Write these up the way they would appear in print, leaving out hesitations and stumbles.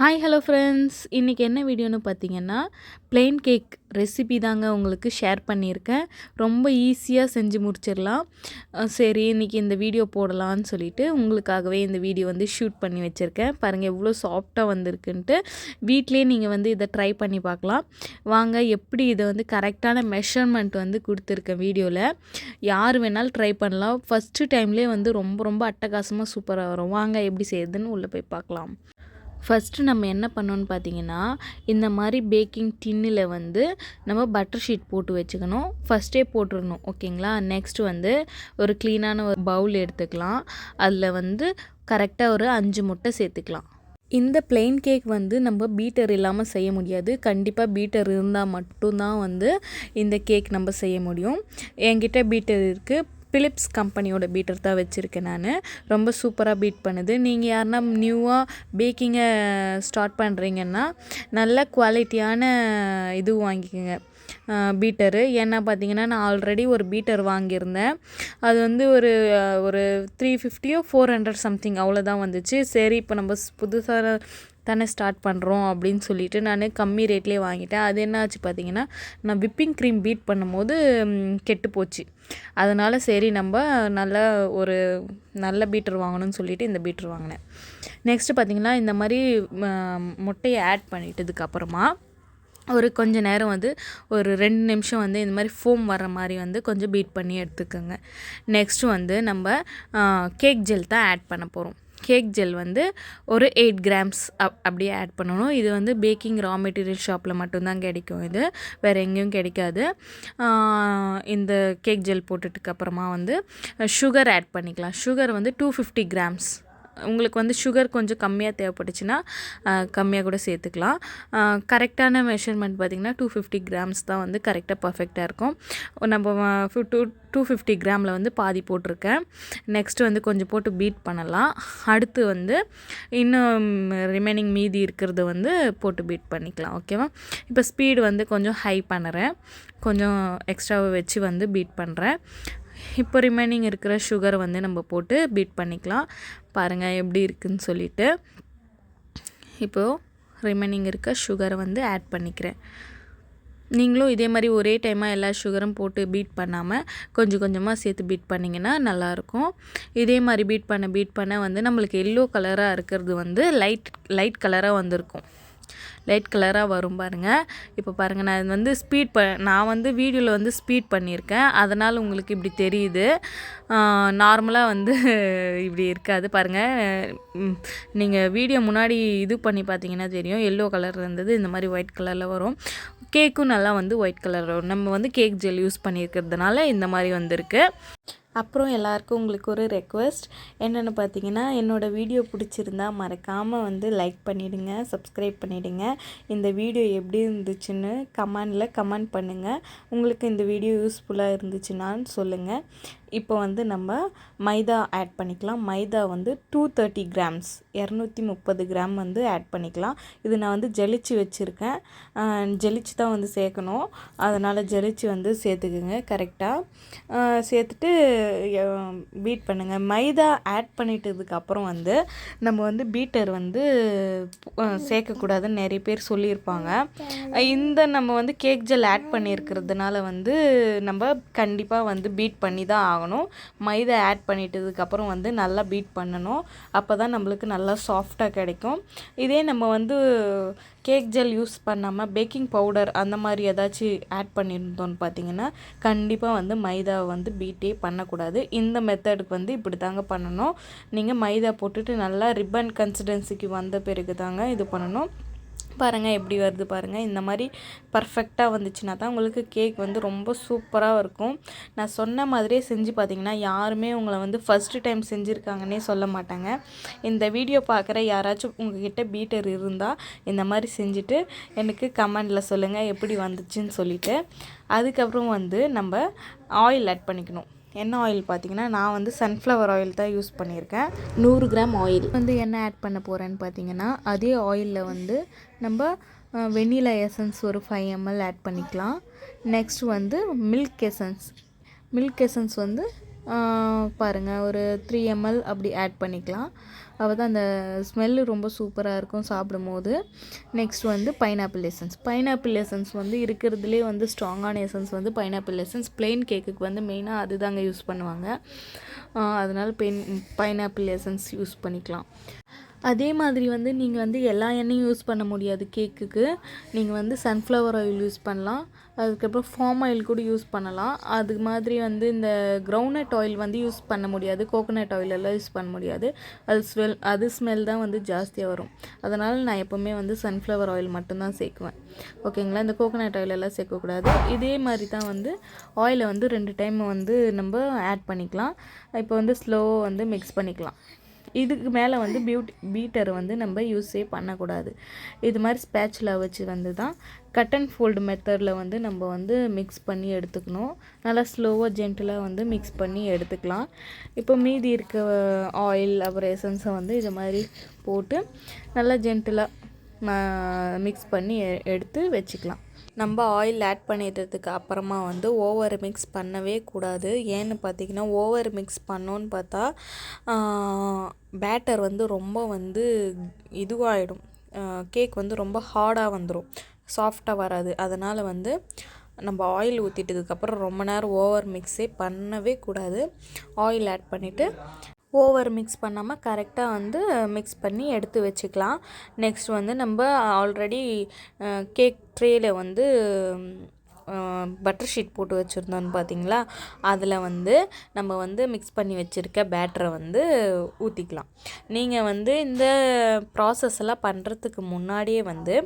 Hi hello friends, இன்றைக்கி என்ன வீடியோன்னு பார்த்தீங்கன்னா ப்ளெயின் கேக் ரெசிபி தாங்க உங்களுக்கு ஷேர் பண்ணியிருக்கேன். ரொம்ப ஈஸியாக செஞ்சு முடிச்சிடலாம். சரி இன்றைக்கி இந்த வீடியோ போடலான்னு சொல்லிட்டு உங்களுக்காகவே இந்த வீடியோ வந்து ஷூட் பண்ணி வச்சுருக்கேன். பாருங்கள் எவ்வளோ சாஃப்டாக வந்திருக்குன்ட்டு. வீட்டிலே நீங்கள் வந்து இதை ட்ரை பண்ணி பார்க்கலாம். வாங்க எப்படி இதை வந்து கரெக்டான மெஷர்மெண்ட் வந்து கொடுத்துருக்கேன் வீடியோவில். யார் வேணாலும் ட்ரை பண்ணலாம். ஃபஸ்ட்டு டைம்லேயே வந்து ரொம்ப ரொம்ப அட்டகாசமாக சூப்பராக வரும். வாங்க எப்படி செய்யுதுன்னு உள்ளே போய் பார்க்கலாம். ஃபஸ்ட்டு நம்ம என்ன பண்ணோன்னு பார்த்தீங்கன்னா, இந்த மாதிரி பேக்கிங் டின்னில் வந்து நம்ம பட்டர் ஷீட் போட்டு வச்சுக்கணும். ஃபஸ்ட்டே போட்டுடணும், ஓகேங்களா. நெக்ஸ்ட்டு வந்து ஒரு க்ளீனான ஒரு பவுல் எடுத்துக்கலாம். அதில் வந்து கரெக்டாக ஒரு 5 முட்டை சேர்த்துக்கலாம். இந்த ப்ளெயின் கேக் வந்து நம்ம பீட்டர் இல்லாமல் செய்ய முடியாது. கண்டிப்பாக பீட்டர் இருந்தால் மட்டும்தான் வந்து இந்த கேக் நம்ம செய்ய முடியும். என்கிட்ட பீட்டர் இருக்குது. பிலிப்ஸ் கம்பெனியோட பீட்டர் தான் வச்சுருக்கேன் நான். ரொம்ப சூப்பராக பீட் பண்ணுது. நீங்கள் யாருன்னா நியூவாக பேக்கிங்கை ஸ்டார்ட் பண்ணுறீங்கன்னா நல்ல குவாலிட்டியான இது வாங்கிக்கோங்க பீட்டரு. ஏன்னா பார்த்தீங்கன்னா நான் ஆல்ரெடி ஒரு பீட்டர் வாங்கியிருந்தேன். அது வந்து ஒரு 350 400 சம்திங் அவ்வளோதான் வந்துச்சு. சரி இப்போ நம்ம புதுசாக தானே ஸ்டார்ட் பண்ணுறோம் அப்படின்னு சொல்லிட்டு நான் கம்மி ரேட்லேயே வாங்கிட்டேன். அது என்ன ஆச்சு பார்த்தீங்கன்னா, நான் விப்பிங் க்ரீம் பீட் பண்ணும்போது கெட்டு போச்சு. அதனால் சரி நம்ம ஒரு நல்ல பீட்டர் வாங்கணும்னு சொல்லிட்டு இந்த பீட்டர் வாங்கினேன். நெக்ஸ்ட்டு பார்த்திங்கன்னா, இந்த மாதிரி முட்டையை ஆட் பண்ணிட்டதுக்கப்புறமா ஒரு கொஞ்ச நேரம் வந்து ஒரு 2 நிமிஷம் வந்து இந்த மாதிரி ஃபோம் வர மாதிரி வந்து கொஞ்சம் பீட் பண்ணி எடுத்துக்கோங்க. நெக்ஸ்ட்டு வந்து நம்ம கேக் ஜெல் தான் ஆட் பண்ண போகிறோம். கேக் ஜெல் வந்து ஒரு 8 கிராம்ஸ் அப்படியே ஆட் பண்ணணும். இது வந்து பேக்கிங் ரா மெட்டீரியல் ஷாப்பில் மட்டும்தான் கிடைக்கும். இது வேறு எங்கேயும் கிடைக்காது. இந்த கேக் ஜெல் போட்டுட்டுக்கப்புறமா வந்து சுகர் ஆட் பண்ணிக்கலாம். சுகர் வந்து 250 கிராம்ஸ். உங்களுக்கு வந்து சுகர் கொஞ்சம் கம்மியாக தேவைப்பட்டுச்சுன்னா கம்மியாக கூட சேர்த்துக்கலாம். கரெக்டான மெஷர்மெண்ட் பார்த்திங்கன்னா 250 கிராம்ஸ் தான் வந்து கரெக்டாக பர்ஃபெக்டாக இருக்கும். நம்ம 250 கிராமில் வந்து பாதி போட்டிருக்கேன். நெக்ஸ்ட்டு வந்து கொஞ்சம் போட்டு பீட் பண்ணலாம். அடுத்து வந்து இன்னும் ரிமைனிங் மீதி இருக்கிறது வந்து போட்டு பீட் பண்ணிக்கலாம், ஓகேவா. இப்போ ஸ்பீடு வந்து கொஞ்சம் ஹை பண்ணுறேன். கொஞ்சம் எக்ஸ்ட்ராவை வச்சு வந்து பீட் பண்ணுறேன். இப்போ ரிமைனிங் இருக்கிற சுகரை வந்து நம்ம போட்டு பீட் பண்ணிக்கலாம். பாருங்கள் எப்படி இருக்குதுன்னு சொல்லிட்டு. இப்போது ரிமைனிங் இருக்க சுகரை வந்து ஆட் பண்ணிக்கிறேன். நீங்களும் இதே மாதிரி ஒரே டைமாக எல்லா சுகரும் போட்டு பீட் பண்ணாமல் கொஞ்சம் கொஞ்சமாக சேர்த்து பீட் பண்ணிங்கன்னா நல்லாயிருக்கும். இதே மாதிரி பீட் பண்ண வந்து நம்மளுக்கு எல்லோ கலராக இருக்கிறது வந்து லைட் கலராக வந்திருக்கும். லைட் கலராக வரும் பாருங்கள். இப்போ பாருங்கள் நான் வந்து நான் வந்து வீடியோவில் வந்து ஸ்பீட் பண்ணியிருக்கேன். அதனால் உங்களுக்கு இப்படி தெரியுது. நார்மலாக வந்து இப்படி இருக்காது பாருங்கள். நீங்கள் வீடியோ முன்னாடி இது பண்ணி பார்த்தீங்கன்னா தெரியும். எல்லோ கலர் இருந்தது, இந்த மாதிரி ஒயிட் கலரில் வரும். கேக்கும் நல்லா வந்து ஒயிட் கலர் வரும். நம்ம வந்து கேக் ஜெல் யூஸ் பண்ணியிருக்கிறதுனால இந்த மாதிரி வந்திருக்கு. அப்புறம் எல்லாருக்கும் உங்களுக்கு ஒரு ரெக்வெஸ்ட் என்னென்னு பார்த்தீங்கன்னா, என்னோடய வீடியோ பிடிச்சிருந்தா மறக்காமல் வந்து லைக் பண்ணிவிடுங்க, சப்ஸ்கிரைப் பண்ணிவிடுங்க. இந்த வீடியோ எப்படி இருந்துச்சுன்னு கமெண்ட் பண்ணுங்கள். உங்களுக்கு இந்த வீடியோ யூஸ்ஃபுல்லாக இருந்துச்சுன்னான்னு சொல்லுங்கள். இப்போ வந்து நம்ம மைதா ஆட் பண்ணிக்கலாம். மைதா வந்து 230 கிராம்ஸ் 230 கிராம் வந்து ஆட் பண்ணிக்கலாம். இது நான் வந்து ஜலிச்சு வச்சுருக்கேன். ஜலிச்சு தான் வந்து சேர்க்கணும். அதனால் ஜலிச்சு வந்து சேர்த்துக்குங்க கரெக்டாக. சேர்த்துட்டு பீட் பண்ணுங்கள். மைதா ஆட் பண்ணிட்டதுக்கப்புறம் வந்து நம்ம வந்து பீட்டர் வந்து சேர்க்கக்கூடாதுன்னு நிறைய பேர் சொல்லியிருப்பாங்க. நம்ம வந்து கேக் ஜெல் ஆட் பண்ணியிருக்கிறதுனால வந்து நம்ம கண்டிப்பாக வந்து பீட் பண்ணி தான் ஆகணும். மைதா ஆட் பண்ணிட்டதுக்கப்புறம் வந்து நல்லா பீட் பண்ணணும். அப்போ தான் நம்மளுக்கு நல்லா சாஃப்டாக கிடைக்கும். இதே நம்ம வந்து கேக் ஜெல் யூஸ் பண்ணாமல் பேக்கிங் பவுடர் அந்த மாதிரி ஏதாச்சும் ஆட் பண்ணியிருந்தோன்னு பார்த்தீங்கன்னா கண்டிப்பாக வந்து மைதாவை வந்து பீட்டே பண்ணக்கூடாது. இந்த மெத்தடுக்கு வந்து இப்படி தாங்க பண்ணணும். நீங்கள் மைதா போட்டுட்டு நல்லா ரிப்பன் கன்சிஸ்டன்சிக்கு வந்த பிறகு தாங்க இது பண்ணணும். பாருங்கள் எப்படி வருது பாருங்கள். இந்த மாதிரி பர்ஃபெக்டாக வந்துச்சுன்னா தான் உங்களுக்கு கேக் வந்து ரொம்ப சூப்பராக இருக்கும். நான் சொன்ன மாதிரியே செஞ்சு பார்த்தீங்கன்னா யாருமே உங்களை வந்து ஃபஸ்ட்டு டைம் செஞ்சுருக்காங்கன்னே சொல்ல மாட்டாங்க. இந்த வீடியோ பார்க்குற யாராச்சும் உங்கள்கிட்ட பீட்டர் இருந்தால் இந்த மாதிரி செஞ்சுட்டு எனக்கு கமெண்டில் சொல்லுங்கள் எப்படி வந்துச்சுன்னு சொல்லிவிட்டு. அதுக்கப்புறம் வந்து நம்ம ஆயில் ஆட் பண்ணிக்கணும். என்ன ஆயில் பார்த்தீங்கன்னா, நான் வந்து சன்ஃப்ளவர் ஆயில் தான் யூஸ் பண்ணியிருக்கேன். 100 கிராம் ஆயில் வந்து என்ன ஆட் பண்ண போகிறேன்னு பார்த்தீங்கன்னா, அதே ஆயிலில் வந்து நம்ம வெண்ணிலா எசன்ஸ் ஒரு 5 ml ஆட் பண்ணிக்கலாம். நெக்ஸ்ட் வந்து மில்க் எசன்ஸ் வந்து பாருங்கள் ஒரு 3 ml அப்படி ஆட் பண்ணிக்கலாம். அப்போ தான் அந்த ஸ்மெல்லு ரொம்ப சூப்பராக இருக்கும் சாப்பிடும்போது. நெக்ஸ்ட் வந்து பைனாப்பிள் எசன்ஸ் வந்து இருக்கிறதுலே வந்து ஸ்ட்ராங்கான எசன்ஸ் வந்து பைனாப்பிள் எசன்ஸ். ப்ளெயின் கேக்குக்கு வந்து மெயினாக அதுதாங்க யூஸ் பண்ணுவாங்க. அதனால் பைனாப்பிள் எசன்ஸ் யூஸ் பண்ணிக்கலாம். அதே மாதிரி வந்து நீங்கள் வந்து எல்லா எண்ணெயும் யூஸ் பண்ண முடியாது கேக்குக்கு. நீங்கள் வந்து சன்ஃப்ளவர் ஆயில் யூஸ் பண்ணலாம். அதுக்கப்புறம் ஃபார்ம் ஆயில் கூட யூஸ் பண்ணலாம். அது மாதிரி வந்து இந்த கிரவுண்ட்நட் ஆயில் வந்து யூஸ் பண்ண முடியாது. கோகோனட் ஆயில் எல்லாம் யூஸ் பண்ண முடியாது. அது ஸ்மெல் தான் வந்து ஜாஸ்தியாக வரும். அதனால் நான் எப்போவுமே வந்து சன்ஃப்ளவர் ஆயில் மட்டும்தான் சேர்க்குவேன். ஓகேங்களா. இந்த கோகோனட் ஆயில் எல்லாம் சேர்க்கக்கூடாது. இதே மாதிரி தான் வந்து ஆயிலை வந்து 2 டைம் வந்து நம்ம ஆட் பண்ணிக்கலாம். இப்போ வந்து ஸ்லோவாக வந்து மிக்ஸ் பண்ணிக்கலாம். இதுக்கு மேலே வந்து பீட்டர் வந்து நம்ம யூஸே பண்ணக்கூடாது. இது மாதிரி ஸ்பேட்சுலா வச்சு வந்து தான் கட் அண்ட் ஃபோல்டு மெத்தடில் வந்து நம்ம வந்து மிக்ஸ் பண்ணி எடுத்துக்கணும். நல்லா ஸ்லோவாக ஜென்டிலாக வந்து மிக்ஸ் பண்ணி எடுத்துக்கலாம். இப்போ மீதி இருக்க ஆயில் அப்புறம் எசன்ஸை வந்து இது மாதிரி போட்டு நல்லா ஜென்டிலாக மிக்ஸ் பண்ணி எடுத்து வச்சுக்கலாம். நம்ம ஆயில் ஆட் பண்ணிட்டதுக்கு அப்புறமா வந்து ஓவர் மிக்ஸ் பண்ணவே கூடாது. ஏன்னு பார்த்திங்கன்னா ஓவர் மிக்ஸ் பண்ணோன்னு பார்த்தா பேட்டர் வந்து ரொம்ப வந்து இதுவாகிடும். கேக் வந்து ரொம்ப ஹார்டாக வந்துடும், சாஃப்டாக வராது. அதனால் வந்து நம்ம ஆயில் ஊற்றிட்டதுக்கப்புறம் ரொம்ப நேரம் ஓவர் மிக்ஸே பண்ணவே கூடாது. ஆயில் ஆட் பண்ணிவிட்டு ஓவர் மிக்ஸ் பண்ணாமல் கரெக்டாக வந்து மிக்ஸ் பண்ணி எடுத்து வச்சுக்கலாம். நெக்ஸ்ட் வந்து நம்ம ஆல்ரெடி கேக் ட்ரேயில் வந்து பட்டர் ஷீட் போட்டு வச்சுருந்தோன்னு பார்த்தீங்களா, அதில் வந்து நம்ம வந்து மிக்ஸ் பண்ணி வச்சுருக்க பேட்டரை வந்து ஊற்றிக்கலாம். நீங்கள் வந்து இந்த ப்ராசஸ் எல்லாம் பண்ணுறதுக்கு முன்னாடியே வந்து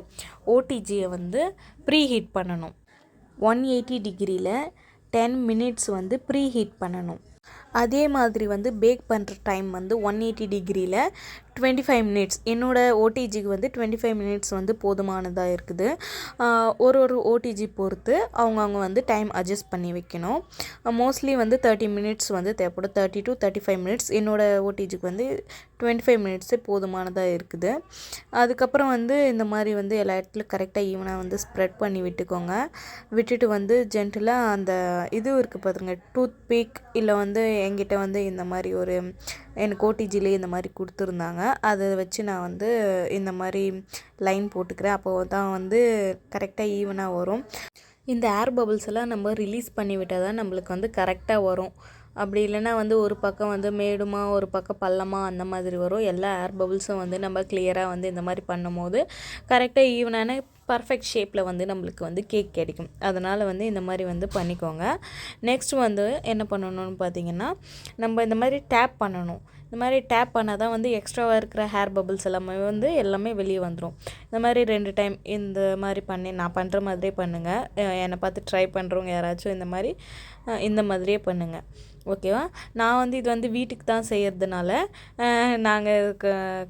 ஓடிஜியை வந்து ப்ரீ ஹீட் பண்ணணும். 180 டிகிரியில் 10 மினிட்ஸ் வந்து ப்ரீ ஹீட் பண்ணணும். அதே மாதிரி வந்து பேக் பண்ணுற டைம் வந்து 180 டிகிரியில் 25 மினிட்ஸ். என்னோடய ஓடிஜிக்கு வந்து 25 மினிட்ஸ் வந்து போதுமானதாக இருக்குது. ஒரு ஓடிஜி பொறுத்து அவங்கவுங்க வந்து டைம் அட்ஜஸ்ட் பண்ணி வைக்கணும். மோஸ்ட்லி வந்து 30 மினிட்ஸ் வந்து தேவைப்படும். 30 to 35 மினிட்ஸ். என்னோடய ஓடிஜிக்கு வந்து 25 மினிட்ஸே போதுமானதாக இருக்குது. அதுக்கப்புறம் வந்து இந்த மாதிரி வந்து எல்லா இடத்துலையும் கரெக்டாக ஈவனாக வந்து ஸ்ப்ரெட் பண்ணி விட்டுட்டு வந்து ஜென்டிலாக அந்த இது இருக்குது பார்த்துங்க, டூத் பிக் இல்லை வந்து என்கிட்ட வந்து இந்த மாதிரி எனக்கு ஓடிஜிலே இந்த மாதிரி கொடுத்துருந்தாங்க. அதை வச்சு நான் வந்து இந்த மாதிரி லைன் போட்டுக்கிறேன். அப்போ தான் வந்து கரெக்டாக ஈவனாக வரும். இந்த ஏர் பபிள்ஸ் எல்லாம் நம்ம ரிலீஸ் பண்ணி விட்டால் தான் நம்மளுக்கு வந்து கரெக்டாக வரும். அப்படி இல்லைன்னா வந்து ஒரு பக்கம் வந்து மேடுமா ஒரு பக்கம் பள்ளமாக அந்த மாதிரி வரும். எல்லா ஏர் பபிள்ஸும் வந்து நம்ம கிளியராக வந்து இந்த மாதிரி பண்ணும்போது கரெக்டாக ஈவனான பர்ஃபெக்ட் ஷேப்பில் வந்து நம்மளுக்கு வந்து கேக் கிடைக்கும். அதனால் வந்து இந்த மாதிரி வந்து பண்ணிக்கோங்க. நெக்ஸ்ட் வந்து என்ன பண்ணணும்னு பார்த்திங்கன்னா, நம்ம இந்த மாதிரி டேப் பண்ணணும். இந்த மாதிரி டேப் பண்ணால் தான் வந்து எக்ஸ்ட்ராவாக இருக்கிற ஹேர் பபிள்ஸ் எல்லாமே வெளியே வந்துடும். இந்த மாதிரி 2 டைம் இந்த மாதிரி பண்ணி நான் பண்ணுற மாதிரியே பண்ணுங்கள். என்னை பார்த்து ட்ரை பண்ணுறவங்க யாராச்சும் இந்த மாதிரியே பண்ணுங்கள். ஓகேவா. நான் வந்து இது வந்து வீட்டுக்கு தான் செய்கிறதுனால நாங்கள்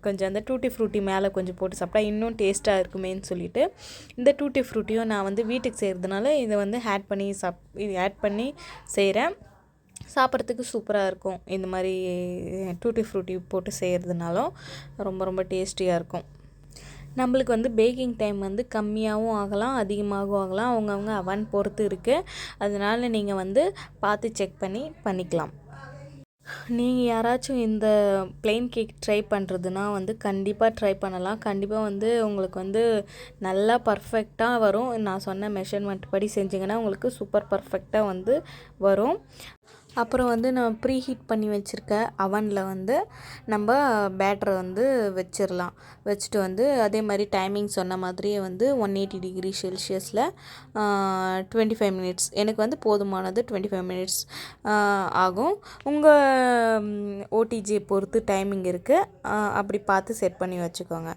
கொஞ்சம் அந்த டூட்டி ஃப்ரூட்டி மேலே கொஞ்சம் போட்டு சாப்பிட்டா இன்னும் டேஸ்ட்டாக இருக்குமேன்னு சொல்லிவிட்டு இந்த டூட்டி ஃப்ரூட்டியும் நான் வந்து வீட்டுக்கு செய்கிறதுனால இதை வந்து ஆட் பண்ணி செய்கிறேன். சாப்பிட்றதுக்கு சூப்பராக இருக்கும். இந்த மாதிரி டூட்டி ஃப்ரூட்டி போட்டு செய்கிறதுனாலும் ரொம்ப ரொம்ப டேஸ்டியாக இருக்கும். நம்மளுக்கு வந்து பேக்கிங் டைம் வந்து கம்மியாகவும் ஆகலாம், அதிகமாகவும் ஆகலாம். அவங்கவுங்க அவன் பொறுத்து இருக்குது. அதனால் நீங்கள் வந்து பார்த்து செக் பண்ணிக்கலாம். நீங்கள் யாராச்சும் இந்த ப்ளெயின் கேக் ட்ரை பண்ணுறதுனா வந்து கண்டிப்பாக ட்ரை பண்ணலாம். கண்டிப்பாக வந்து உங்களுக்கு வந்து நல்லா பர்ஃபெக்டாக வரும். நான் சொன்ன மெஷர்மெண்ட் படி செஞ்சிங்கன்னா உங்களுக்கு சூப்பர் பர்ஃபெக்டாக வந்து வரும். அப்புறம் வந்து நான் ப்ரீ ஹீட் பண்ணி வச்சுருக்க அவனில் வந்து நம்ம பேட்டரை வந்து வச்சுட்டு வந்து அதே மாதிரி டைமிங் சொன்ன மாதிரியே வந்து 180 டிகிரி செல்சியஸில் 25 மினிட்ஸ் எனக்கு வந்து போதுமானது. 25 மினிட்ஸ் ஆகும். உங்கள் ஓடிஜியை பொறுத்து டைமிங் இருக்குது. அப்படி பார்த்து செட் பண்ணி வச்சுக்கோங்க.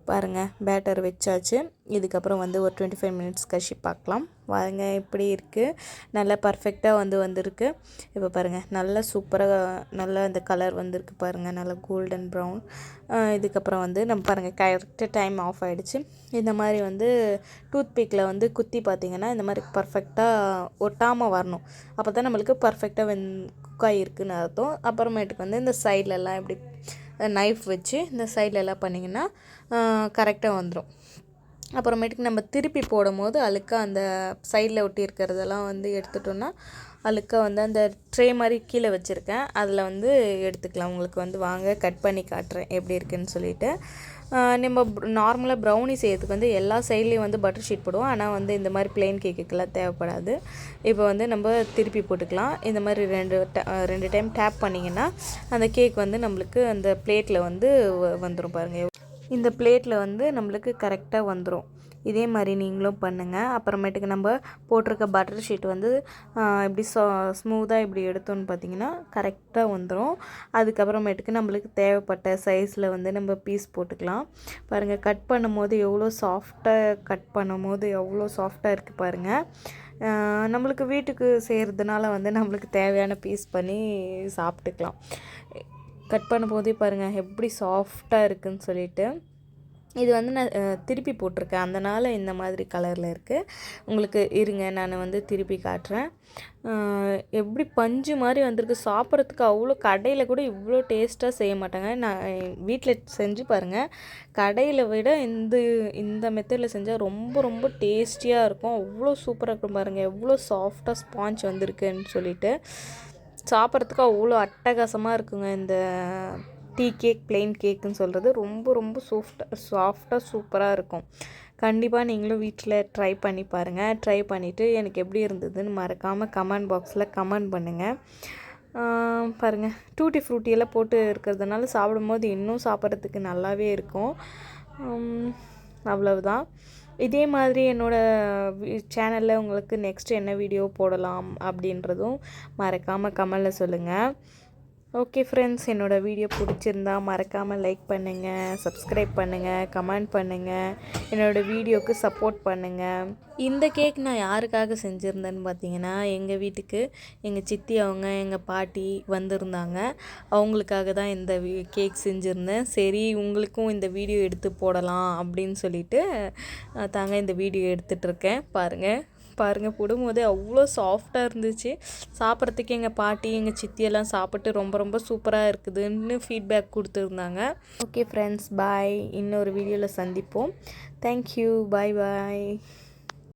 பாருங்கள், பேட்டர் வச்சாச்சு. இதுக்கப்புறம் வந்து ஒரு 25 மினிட்ஸ் கழிச்சு பார்க்கலாம். பாருங்க எப்படி இருக்குது, நல்லா பர்ஃபெக்டாக வந்திருக்கு. இப்போ பாருங்கள், நல்லா சூப்பராக நல்லா இந்த கலர் வந்திருக்கு பாருங்கள், நல்லா கோல்டன் ப்ரௌன். இதுக்கப்புறம் வந்து நம்ம பாருங்கள் கரெக்டாக டைம் ஆஃப் ஆகிடுச்சு. இந்த மாதிரி வந்து டூத் பிக்கில் வந்து குத்தி பார்த்திங்கன்னா இந்த மாதிரி பர்ஃபெக்டாக ஒட்டாமல் வரணும். அப்போ தான் நம்மளுக்கு பர்ஃபெக்டாக குக்காய் இருக்குதுன்னு அர்த்தம். அப்புறமேட்டுக்கு வந்து இந்த சைட்லலாம் இப்படி நைஃப் வச்சு இந்த சைட்லலாம் பண்ணிங்கன்னா கரெக்டாக வந்துடும். அப்புறமேட்டுக்கு நம்ம திருப்பி போடும்போது அழுக்காக அந்த சைடில் ஒட்டி இருக்கிறதெல்லாம் வந்து எடுத்துட்டோன்னா அழுக்காக வந்து அந்த ட்ரே மாதிரி கீழே வச்சுருக்கேன் அதில் வந்து எடுத்துக்கலாம். உங்களுக்கு வந்து வாங்க கட் பண்ணி காட்டுறேன் எப்படி இருக்குதுன்னு சொல்லிவிட்டு. நம்ம நார்மலாக ப்ரௌனி செய்யறதுக்கு வந்து எல்லா சைட்லேயும் வந்து பட்டர் ஷீட் போடுவோம். ஆனால் வந்து இந்த மாதிரி ப்ளெயின் கேக்குக்கெல்லாம் தேவைப்படாது. இப்போ வந்து நம்ம திருப்பி போட்டுக்கலாம். இந்த மாதிரி ரெண்டு டைம் டேப் பண்ணிங்கன்னா அந்த கேக் வந்து நம்மளுக்கு அந்த பிளேட்டில் வந்து வந்துடும் பாருங்கள். இந்த பிளேட்டில் வந்து நம்மளுக்கு கரெக்டாக வந்துடும். இதே மாதிரி நீங்களும் பண்ணுங்கள். அப்புறமேட்டுக்கு நம்ம போட்டிருக்க பட்டர் ஷீட் வந்து இப்படி ஸ்மூத்தாக இப்படி எடுத்தோன்னு பார்த்தீங்கன்னா கரெக்டாக வந்துடும். அதுக்கப்புறமேட்டுக்கு நம்மளுக்கு தேவைப்பட்ட சைஸில் வந்து நம்ம பீஸ் போட்டுக்கலாம். பாருங்கள், கட் பண்ணும்போது எவ்வளோ சாஃப்டாக இருக்குது பாருங்கள். நம்மளுக்கு வீட்டுக்கு செய்கிறதுனால வந்து நம்மளுக்கு தேவையான பீஸ் பண்ணி சாப்பிட்டுக்கலாம். கட் பண்ணும்போதே பாருங்கள் எப்படி சாஃப்டாக இருக்குதுன்னு சொல்லிட்டு. இது வந்து நான் திருப்பி போட்டிருக்கேன், அதனால் இந்த மாதிரி கலரில் இருக்குது. உங்களுக்கு இருங்க நான் வந்து திருப்பி காட்டுறேன். எப்படி பஞ்சு மாதிரி வந்திருக்கு. சாப்பிட்றதுக்கு அவ்வளோ, கடையில் கூட இவ்வளோ டேஸ்ட்டாக செய்ய மாட்டாங்க. நான் வீட்டில் செஞ்சு பாருங்கள். கடையில் விட இந்த மெத்தடில் செஞ்சால் ரொம்ப ரொம்ப டேஸ்டியாக இருக்கும். அவ்வளோ சூப்பராக இருக்கும் பாருங்கள். எவ்வளோ சாஃப்டாக ஸ்பாஞ்ச் வந்திருக்குன்னு சொல்லிட்டு. சாப்பிட்றதுக்கு அவ்வளோ அட்டகாசமாக இருக்குங்க. இந்த டீ கேக், ப்ளெயின் கேக்குன்னு சொல்கிறது ரொம்ப ரொம்ப சாஃப்டாக சூப்பராக இருக்கும். கண்டிப்பாக நீங்களும் வீட்டில் ட்ரை பண்ணி பாருங்கள். ட்ரை பண்ணிவிட்டு எனக்கு எப்படி இருந்ததுன்னு மறக்காமல் கமெண்ட் பாக்ஸில் கமெண்ட் பண்ணுங்கள். பாருங்கள், டூட்டி ஃப்ரூட்டியெல்லாம் போட்டு இருக்கிறதுனால சாப்பிடும்போது இன்னும் சாப்பிட்றதுக்கு நல்லாவே இருக்கும். அவ்வளவுதான். இதே மாதிரி என்னோடய சேனலில் உங்களுக்கு நெக்ஸ்ட் என்ன வீடியோ போடலாம் அப்படின்றதும் மறக்காமல் கமெண்டில் சொல்லுங்கள். ஓகே ஃப்ரெண்ட்ஸ், என்னோடய வீடியோ பிடிச்சிருந்தா மறக்காமல் லைக் பண்ணுங்கள், சப்ஸ்கிரைப் பண்ணுங்கள், கமெண்ட் பண்ணுங்கள், என்னோடய வீடியோவுக்கு சப்போர்ட் பண்ணுங்கள். இந்த கேக் நான் யாருக்காக செஞ்சுருந்தேன்னு பார்த்தீங்கன்னா, எங்கள் வீட்டுக்கு எங்கள் சித்தி அவங்க, எங்கள் பாட்டி வந்திருந்தாங்க. அவங்களுக்காக தான் இந்த கேக் செஞ்சுருந்தேன். சரி, உங்களுக்கும் இந்த வீடியோ எடுத்து போடலாம் அப்படின்னு சொல்லிட்டு தாங்க இந்த வீடியோ எடுத்துகிட்ருக்கேன். பாருங்கள், போடும்போதே அவ்வளோ சாஃப்டாக இருந்துச்சு. சாப்பிட்றதுக்கு எங்கள் பாட்டி, எங்கள் சித்தியெல்லாம் சாப்பிட்டு ரொம்ப ரொம்ப சூப்பராக இருக்குதுன்னு ஃபீட்பேக் கொடுத்துருந்தாங்க. ஓகே ஃப்ரெண்ட்ஸ், பாய். இன்னொரு வீடியோவில் சந்திப்போம். தேங்க்யூ. பாய்.